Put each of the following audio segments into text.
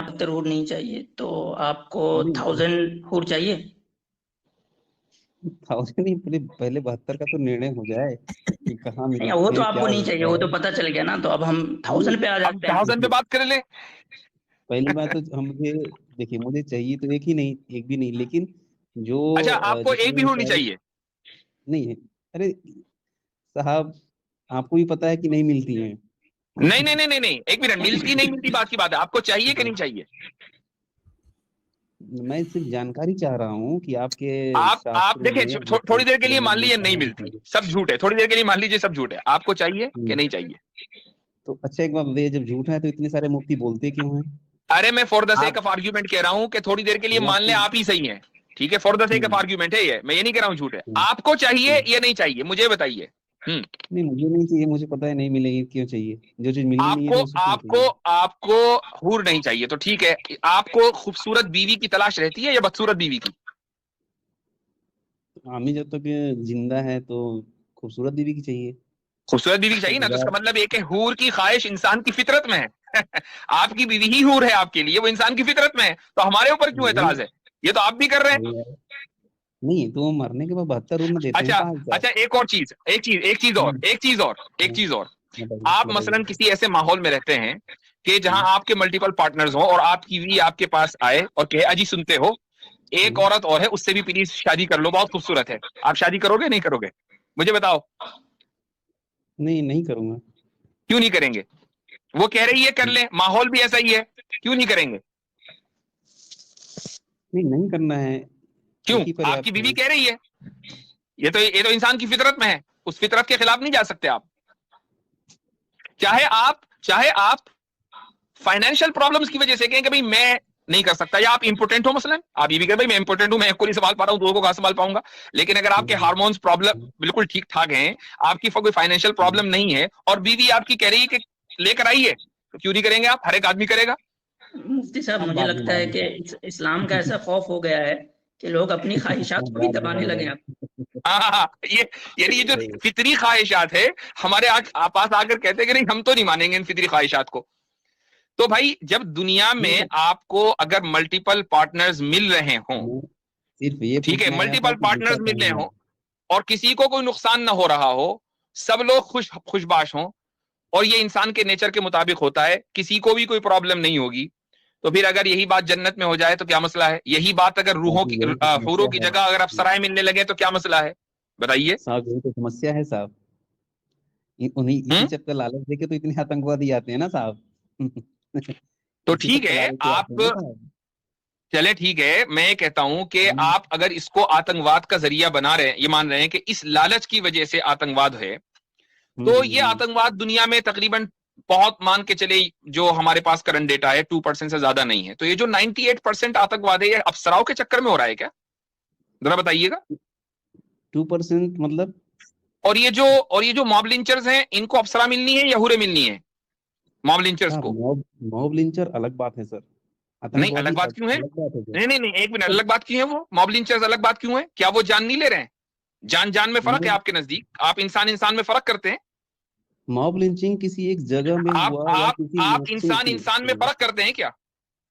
बहत्तर हूर नहीं चाहिए, तो आपको अरे 1000 हूर चाहिए। 1000 नहीं, पहले पहले 72 का तो निर्णय हो जाए कि कहाँ नहीं, वो मिलते तो हैं, आपको क्या नहीं चाहिए, होता वो तो है। पता चल गया ना। तो अब हम अरे 1000 पे आ हम जाते हैं। 1000 पे देखिए, बात कर ले। पहली बात तो हम मुझे, देखिए मुझे चाहिए तो एक ही नहीं, एक भी नहीं, लेकिन जो अच्छा, आपको एक भी जितने हूर नहीं सारे चाहिए? नहीं है। अरे साहब, आपको भी पता है कि नहीं मिलती हैं। नहीं नहीं नहीं नहीं नहीं, एक मिनट, मिलती नहीं मिलती बात की बात है, आपको चाहिए कि नहीं चाहिए? मैं सिर्फ जानकारी चाह रहा हूँ कि आपके आप शास्त्रों देखें, में या फिर थोड़ी देर के लिए पुराणों मान में लीजिए नहीं कहाँ लिखा मिलती, है। सब झूठ है, थोड़ी देर के लिए मान लीजिए सब झूठ है, आपको चाहिए कि हम्म, नहीं चाहिए? तो अच्छा एक बात बताइए, जब झूठ है तो इतने सारे मुफ्ती बोलते क्यों हैं? अरे मैं फॉर द सेक आप ऑफ आर्ग्यूमेंट कह रहा हूं कि थोड़ी देर के लिए या मान ले फिर आप ही सही हैं, ठीक है, for the sake of hmm, argument है ये, मैं ये नहीं कह रहा हूं झूठ है। हम्म, आपको चाहिए हम्म। या नहीं चाहिए, मुझे बताइए। नहीं मुझे नहीं चाहिए, मुझे पता है नहीं मिलेगी, क्यों चाहिए? जो चीज मिलनी नहीं है आपको तो उसको क्यों आपको चाहिए? आपको हूर नहीं चाहिए तो ठीक है, आपको खूबसूरत बीवी की तलाश रहती है या बदसूरत बीवी की? हमें जब तक जिंदा है तो खूबसूरत बीवी की चाहिए। खूबसूरत बीवी की उसके चाहिए ना, तो इसका बगैर मतलब एक है हूर की ख्वाहिश इंसान की फितरत में है। आपकी बीवी ही हूर है आपके लिए, वो इंसान की फितरत में है, तो हमारे ऊपर क्यों नहीं, एतराज है? ये तो आप भी कर रहे हैं। अरे यार, नहीं तो वो मरने के बाद 72 रूम में देते हैं अच्छा, साहब साहब। अच्छा, एक और चीज, हम्म, एक चीज और। बताइए आप बताइए। मसलन किसी ऐसे माहौल में रहते हैं कि जहां हम्म, आपके मल्टीपल पार्टनर्स हो और आपकी बीवी आपके पास आए और कहे, अजी सुनते हो, एक हम्म, औरत और है, उससे भी प्लीज शादी कर लो, बहुत खूबसूरत है। आप शादी करोगे नहीं करोगे, मुझे बताओ? नहीं नहीं करूंगा। क्यों नहीं करेंगे? वो कह रही है कर ले, माहौल भी ऐसा ही है, क्यों नहीं करेंगे? नहीं नहीं करना है, क्यों? एक ही आपकी पर्याप्त बीवी है। कह रही है, ये तो इंसान की फितरत में है, उस फितरत के खिलाफ नहीं जा सकते आप। चाहे आप फाइनेंशियल प्रॉब्लम्स की वजह से कहें कि भाई मैं नहीं कर सकता, या आप इंपोर्टेंट हो, मसलन आप ये भी कहें भाई मैं इंपोर्टेंट हूं, मैं एक को नहीं संभाल पा रहा हूं, दो को कहां संभाल पाऊंगा। लेकिन अगर आपके हम्म, हार्मोन्स प्रॉब्लम हम्म, बिल्कुल ठीक ठाक हैं, आपकी कोई फाइनेंशियल हम्म। प्रॉब्लम नहीं है, और बीवी आपकी कह रही है कि लेकर आइए, तो क्यों नहीं करेंगे आप? हर एक आदमी करेगा। मुफ्ती साहब, अब मुझे बाद में लगता है बाद कि इस्लाम का ऐसा खौफ हो गया है कि लोग अपनी ख्वाहिशात में को भी बाद में दबाने लग लगे रहा हैं। है। हाँ हाँ हाँ, ये यानी ये जो सही है। फितरी ख्वाहिशात है, हमारे पास आकर कहते हैं कि नहीं हम तो नहीं मानेंगे इन फितरी ख्वाहिशात को। तो भाई जब दुनिया नहीं में तो आपको अगर मल्टीपल पार्टनर्स मिल रहे हों, मैं सिर्फ ये ठीक है, पूछने आया था मल्टीपल कि पार्टनर्स जैसा मिल रहे कहेंगे हों आप। और किसी को कोई नुकसान ना हो रहा हो, सब लोग खुशबाश हों, और ये इंसान के नेचर के मुताबिक होता है, किसी को भी कोई प्रॉब्लम नहीं होगी, तो फिर अगर यही बात जन्नत में हो जाए तो क्या मसला है? यही बात अगर रूहों साहब की यही तो हूरों समस्या की है। जगह अगर अप्सराएं मिलने लगे तो क्या मसला है? बताइए। साहब यही तो समस्या है साहब। उन्हीं इसी हम्म चक्कर लालच देके तो इतने आतंकवादी आते हैं ना साहब। तो इसी ठीक सबका है, लालच से आते हैं ना आप साहब। चले, ठीक है, मैं ये कहता हूं कि हम्म, आप अगर इसको आतंकवाद का जरिया बना रहे हैं, ये मान रहे हैं कि इस लालच की वजह से आतंकवाद है, तो ये आतंकवाद दुनिया में तकरीबन, बहुत मान के चले, जो हमारे पास करंट डेटा है 2% से ज्यादा नहीं है, तो ये जो 98% आतंकवाद है, ये अफसराओं के चक्कर में हो रहा है क्या? जरा बताइएगा। 2% मतलब? और ये जो मॉब लिंचर्स हैं, इनको अफसरा मिलनी है या हुरे मिलनी है? मॉब लिंचर्स साहब को? मॉब मॉब लिंचर अलग बात है सर। नहीं, अलग आतंकवादी बात क्यों है? अलग बात है सर। नहीं नहीं नहीं, एक मिनट, सर अलग बात क्यों है? वो मॉब लिंचर्स अलग बात क्यों है? क्या वो जान नहीं ले रहे हैं? जान जान में फर्क है मॉब आपके नजदीक? आप इंसान इंसान में फर्क करते हैं? मॉब लिंचिंग किसी एक जगह में आप हुआ या आप किसी आप सुनिए इंसान सुनिए इंसान में सुनिए। फर्क करते हैं क्या?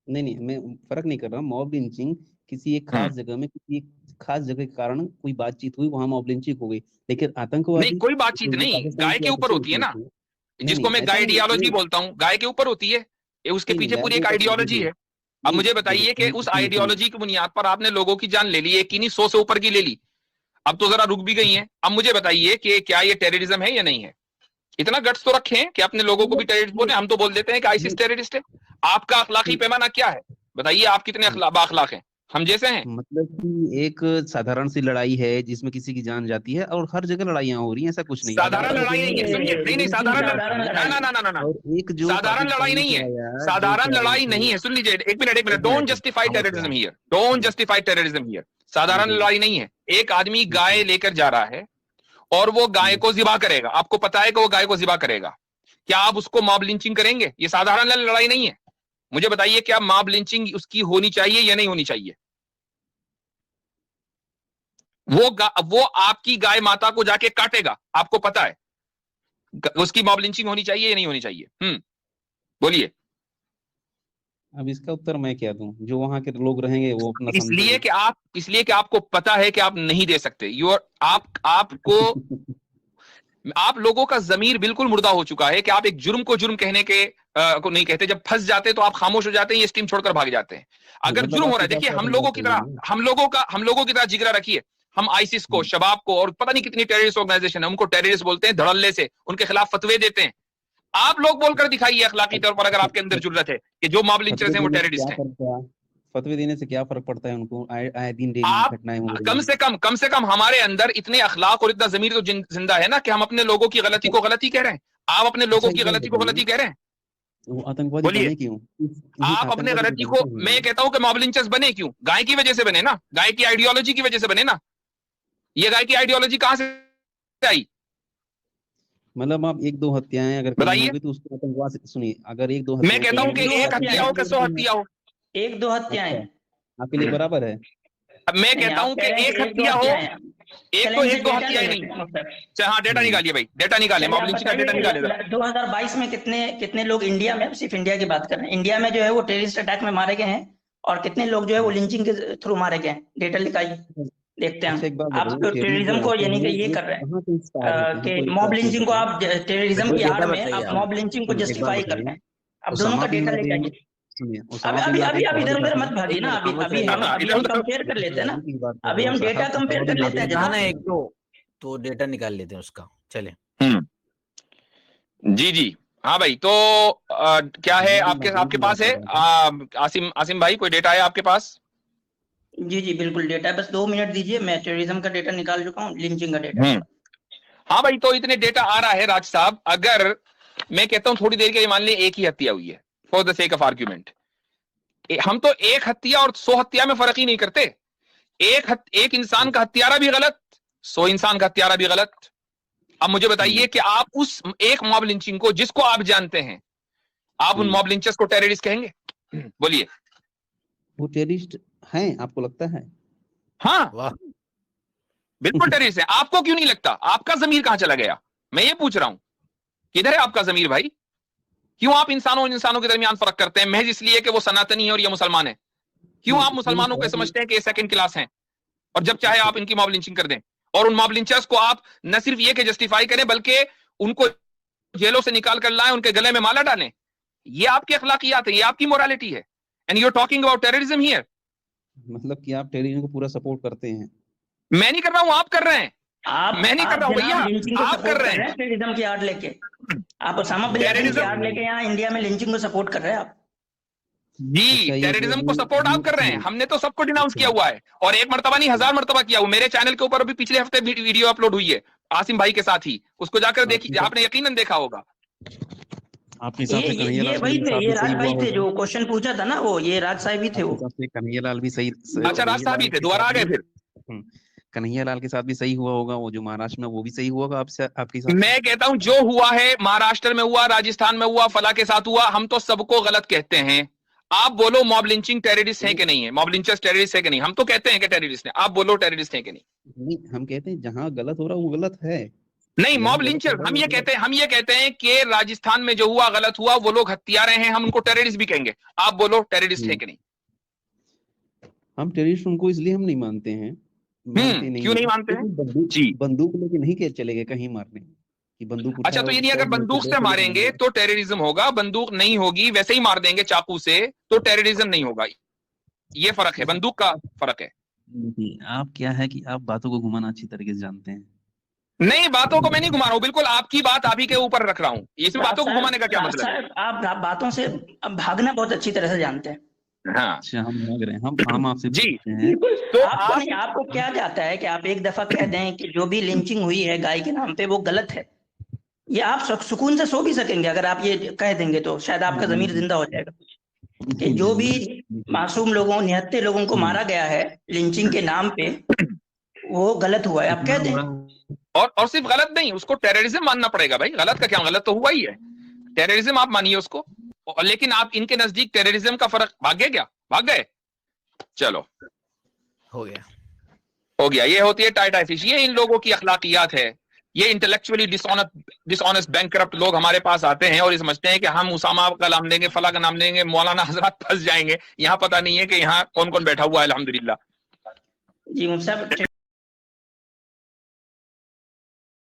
नहीं नहीं, मैं फर्क नहीं कर रहा। मॉब लिंचिंग किसी एक हम्म खास जगह में किसी एक खास जगह के कारण कोई बातचीत हुई, वहां मॉब लिंचिंग हो गई। लेकिन नहीं, आतंकवादी कोई बातचीत जो नहीं, पाकिस्तान गाय की के ऊपर आपस में होती है होती ना, है। नहीं जिसको नहीं मैं ऐसा गाय नहीं आइडियोलॉजी नहीं बोलता हूँ, गाय के ऊपर होती है, ये उसके नहीं नहीं, पीछे मैं पूरी तो एक आइडियोलॉजी देखिए है। अब नहीं मुझे बताइए कि देखिए उस सुनिए सुनिए। आइडियोलॉजी की बुनियाद पर आपने लोगों की जान ले ली, एक ही नहीं 100 से ऊपर की ले ली, अब तो जरा रुक भी गई हैं। अब मुझे बताइए कि क्या ये टेररिज्म है या नहीं है? इतना गट्स तो रखें कि अपने लोगों को भी मतलब टेररिस्ट बोले, हम तो बोल देते हैं कि आईसिस नहीं टेररिस्ट है। आपका अखलाकी नहीं, पैमाना क्या है? बताइए, आप कितने बाअखलाक हैं? हम जैसे हैं? मतलब कि एक साधारण सी लड़ाई है जिसमें किसी की जान जाती है, और हर जगह लड़ाइयाँ हो रही हैं, ऐसा कुछ नहीं। साधारण ज्यादातर लड़ाई जो नहीं है, है सुनिए, नहीं नहीं, बिल्कुल साधारण साधारण ना लड़ाई ना है। ना ना ना ना, और एक जो साधारण लड़ाई पाकिस्तान नहीं से है, आया जो साधारण क्या लड़ाई बोलते नहीं हैं। है, सुन लीजिए, एक मिनट, एक डोंट मिनट जस्टिफाई समझ गया। Terrorism here, don't justify terrorism here. साधारण जी लड़ाई नहीं है। एक आदमी जी गाय लेकर जा रहा है और वो गाय जी। को जिबा करेगा, आपको पता है कि वो गाय को जिबा करेगा, क्या आप उसको मॉब लिंचिंग करेंगे? ये साधारण लड़ाई नहीं है। मुझे बताइए, क्या मॉब लिंचिंग उसकी होनी चाहिए या नहीं होनी चाहिए? वो आपकी गाय माता को जाके काटेगा, आपको पता है, उसकी मॉब लिंचिंग होनी चाहिए या नहीं होनी चाहिए? बोलिए। अब इसका उत्तर मैं क्या दूं? जो वहां के लोग रहेंगे वो अपना इसलिए कि आपको पता है कि आप नहीं दे सकते। आपको आप लोगों का जमीर बिल्कुल मुर्दा हो चुका है कि आप एक जुर्म को जुर्म कहने के को नहीं कहते। जब फंस जाते तो आप खामोश हो जाते हैं, ये स्टीम छोड़कर भाग जाते हैं। अगर मतलब जुर्म हो आपके रहा है, देखिए पास हम लोगों की तरह जिगरा रखिए। हम आईसिस को, शबाब को और पता नहीं कितनी टेररिस्ट ऑर्गेनाइजेशन है, उनको टेररिस्ट बोलते हैं धड़ल्ले से, उनके खिलाफ फतवे देते हैं। आप लोग बोलकर दिखाइए अखलाकी तौर पर, अगर आपके अंदर जुर्रत है कि जो मॉब लिंचर्स हैं वो टेररिस्ट हैं। फतवे देने से क्या फर्क पड़ता है उनको? आए दिन डेली आप घटनाएं हो रही कम से कम हमारे अंदर इतने अखलाक और इतना जमीर तो जिंदा है ना कि हम अपने लोगों की गलती को गलती कह रहे हैं। आप अपने लोगों की गलती को गलती कह रहे हैं। वो आतंकवादी बने क्यों? आप अपने गलती को, मैं कहता हूं कि मॉब लिंचर्स बने क्यों? गाय की वजह से बने ना, गाय की आइडियोलॉजी की वजह से बने ना। ये गाय की आइडियोलॉजी कहां से आई? मतलब आप 1-2 हत्याएं अगर करनी होगी तो उसको आतंकवाद से, सुनिए, अगर 1-2 मैं कहता हूं कि एक हत्या हो कि 100 हत्या हो, 1-2 हत्याएं आपके लिए बराबर है। अब मैं कहता हूं कि एक हत्या हो, एक दो हत्या नहीं। हाँ, डेटा निकालिए भाई, डेटा निकालिए, मॉब लिंचिंग का डेटा निकालिए। 2022 में कितने लोग इंडिया में, सिर्फ इंडिया की बात कर रहे हैं, इंडिया में जो है वो टेररिस्ट अटैक में मारे गए हैं, और कितने लोग जो है वो लिंचिंग के थ्रू मारे गए हैं? डेटा निकालिए, देखते हैं। आप तो टेररिज्म को यानी कि ये कर रहे हैं कि मॉब लिंचिंग को आप टेररिज्म की आड़ में आप मॉब लिंचिंग को जस्टिफाई कर रहे हैं। अब दोनों का डेटा लेके आइए। अभी इधर उधर मत भागिए ना, अभी हम कंपेयर कर लेते हैं ना, अभी हम डेटा कंपेयर कर लेते हैं ना, एक तो डेटा निकाल लेते हैं उसका। चले जी हाँ भाई, तो क्या है आपके पास है आसिम भाई, कोई डेटा है आपके पास? जी बिल्कुल डेटा है, बस 2 मिनट दीजिए, मैं टेररिज्म का डेटा निकाल चुका हूँ, लिंचिंग का डेटा। हाँ भाई, तो इतने डेटा आ रहा है राज साहब। अगर मैं कहता हूँ थोड़ी देर के लिए मान लिया एक ही हत्या हुई है, for the sake of argument, हम तो एक हत्या और 100 हत्या में फर्क ही नहीं करते। एक इंसान का हत्यारा भी गलत, 100 इंसान का हत्यारा भी गलत। अब मुझे बताइए कि आप उस एक मॉब लिंचिंग को, जिसको आप जानते हैं, आप उन मॉब लिंचर्स को टेररिस्ट कहेंगे? बोलिए। वो टेररिस्ट हैं, आपको लगता है? हाँ बिल्कुल टेररिस्ट है। आपको क्यों नहीं लगता? आपका जमीर कहां चला गया? मैं ये पूछ रहा हूं, किधर है आपका जमीर भाई? क्यों आप इंसानों के दरमियान फर्क करते हैं महज इसलिए कि वो सनातनी है और ये मुसलमान है? क्यों आप मुसलमानों को समझते हैं कि ये सेकंड क्लास हैं, और जब चाहे आप इनकी मॉब लिंचिंग कर दें? और उन मॉब लिंचर्स को आप न सिर्फ ये कि जस्टिफाई करें, बल्कि उनको जेलों से निकाल कर लाएं, उनके गले में माला डालें। ये आपकी अखलाकियात है, ये आपकी मोरालिटी है, and you are talking about terrorism here. मतलब कि आप टेररिज्म को पूरा सपोर्ट करते हैं? मैं नहीं कर रहा हूं, आप कर रहे हैं। मैं नहीं कर रहा हूं भैया, आप कर रहे हैं टेररिज्म की आड़ लेके। आप ओसामा बिन लादेन की आड़ लेके यहाँ इंडिया में लिंचिंग को सपोर्ट कर रहे हैं आप। जी, टेररिज्म को सपोर्ट आप कर रहे हैं। हमने तो सबको डिनाउंस किया हुआ है, और 1 मर्तबा नहीं 1000 मर्तबा किया हुआ। मेरे चैनल के ऊपर अभी पिछले हफ्ते वीडियो अपलोड हुई है आसिम भाई के साथ ही, उसको जाकर देखिए, आपने यकीनन देखा होगा। आपके हिसाब से ये वही थे, ये राज भाई थे जो क्वेश्चन पूछा था ना, वो ये राज साहब ही थे। वो कन्हैयालाल भी सही? अच्छा, राज साहब ही थे, दोबारा आ गए फिर। कन्हैयालाल के साथ भी सही हुआ होगा, वो जो महाराष्ट्र में, वो भी सही हुआ होगा आपके साथ? मैं कहता हूं जो हुआ है महाराष्ट्र में हुआ, राजस्थान में हुआ, फला के साथ हुआ, हम तो सबको गलत कहते हैं। आप बोलो मॉब लिंचिंग टेररिस्ट है कि नहीं है, मॉब लिंचर्स टेररिस्ट है कि नहीं? हम तो कहते हैं कि टेररिस्ट है, आप बोलो टेररिस्ट है कि नहीं? हम कहते हैं जहां गलत हो रहा है वो गलत है। नहीं, मॉब लिंचर हम ये कहते हैं कि राजस्थान में जो हुआ गलत हुआ, वो लोग हत्यारे हैं, हम उनको टेररिस्ट भी कहेंगे। आप बोलो टेररिस्ट है कि नहीं? हम टेररिस्ट उनको इसलिए हम नहीं मानते हैं। क्यों नहीं मानते हैं? जी, बंदूक लेके नहीं चले गए कहीं मारने की बंदूक। अच्छा, तो ये नहीं, अगर बंदूक से मारेंगे तो टेररिज्म होगा, बंदूक नहीं होगी वैसे ही मार देंगे चाकू से तो टेररिज्म नहीं होगा। ये फर्क है, बंदूक का फर्क है। आप क्या है कि आप बातों को घुमाना अच्छी तरीके से जानते हैं। नहीं, बातों को मैं नहीं घुमा रहा हूँ, बिल्कुल आपकी बात आप ही के ऊपर रख रहा हूँ। इसमें बातों को घुमाने का क्या मतलब है? आप बातों से भागना बहुत अच्छी तरह से जानते हैं। हाँ, अच्छा, हम भाग रहे हैं, हम आपसे जी। हैं। तो आपको क्या जाता है कि आप एक दफा कह दें कि जो भी लिंचिंग हुई है गाय के नाम पे वो गलत है? ये आप सुकून से सो भी सकेंगे अगर आप ये कह देंगे, तो शायद आपका जमीर जिंदा हो जाएगा कि जो भी मासूम लोगों, निहत्थे लोगों को मारा गया है लिंचिंग के नाम पे, वो गलत हुआ है, आप कह दें। और सिर्फ गलत नहीं, उसको टेररिज्म मानना पड़ेगा भाई। गलत का क्या, गलत तो हुआ ही है, टेररिज्म आप मानिए उसको। लेकिन आप इनके नजदीक टेररिज्म का फर्क भाग गए क्या? भाग गए? चलो, हो गया। ये होती है टाइट फिश, ये इन लोगों की अखलाकियात है, ये इंटेलेक्चुअली डिसऑनेस्ट बैंकरप्ट लोग हमारे पास आते हैं और ये समझते हैं कि हम उसामा का नाम देंगे, फला का नाम देंगे, मौलाना हजरत फंस जाएंगे। यहाँ पता नहीं है कि यहाँ कौन कौन बैठा हुआ है। अल्हम्दुलिल्लाह जी मुफ्ती साहब